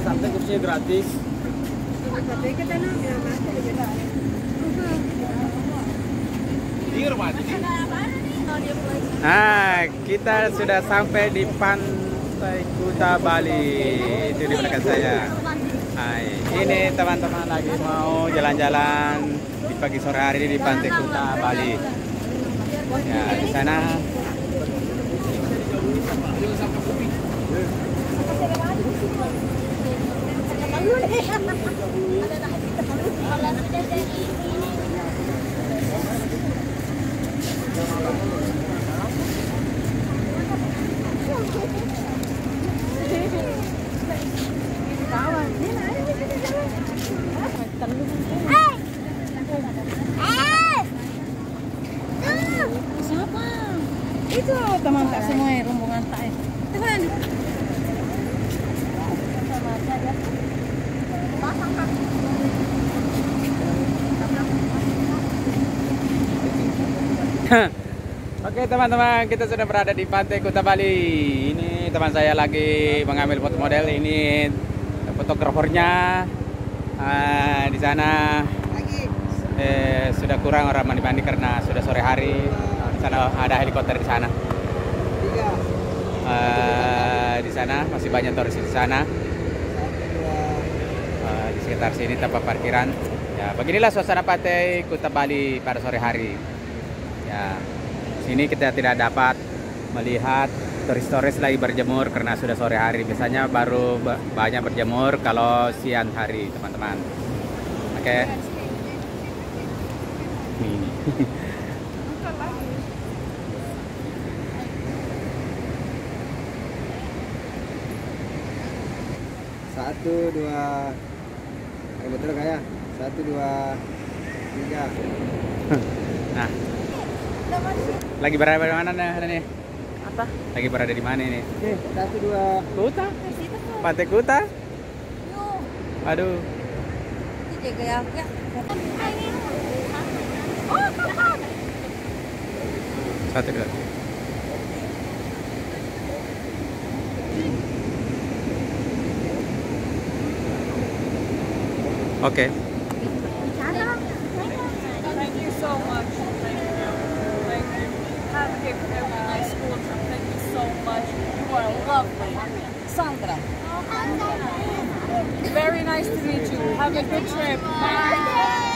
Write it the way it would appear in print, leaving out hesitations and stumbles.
Santai kursinya gratis. Nah, kita sudah sampai di Pantai Kuta Bali. Itu di belakang saya. Nah, ini teman-teman lagi mau jalan-jalan di pagi sore hari ini di Pantai Kuta Bali. Ya, di sana. Siapa? Itu teman tak semua rombongan tak. Teman. Sama aja ya. Oke teman-teman, kita sudah berada di Pantai Kuta Bali. Ini teman saya lagi mengambil foto model. Ini fotografernya. Di sana sudah kurang orang mandi-mandi karena sudah sore hari. Di sana ada helikopter di sana. Di sana masih banyak turis di sana. Di sekitar sini tempat parkiran. Ya, beginilah suasana Pantai Kuta Bali pada sore hari. Ya, sini kita tidak dapat melihat turis-turis lagi berjemur karena sudah sore hari. Biasanya baru banyak berjemur kalau siang hari, teman-teman. Oke. Ini. Satu, dua. Betul nggak ya? 1, 2, 3. Nah. Lagi berada di mana nih? Apa? Lagi berada di mana ini? 1, 2. Kuta? Pantai Kuta? Aduh. Jaga ya. Satu dua. Oke. Thank you so much. Thank you. Thank you. Have a nice school trip. Thank you so much. You are lovely. Sandra. Very nice to meet you. Have a good trip. Bye.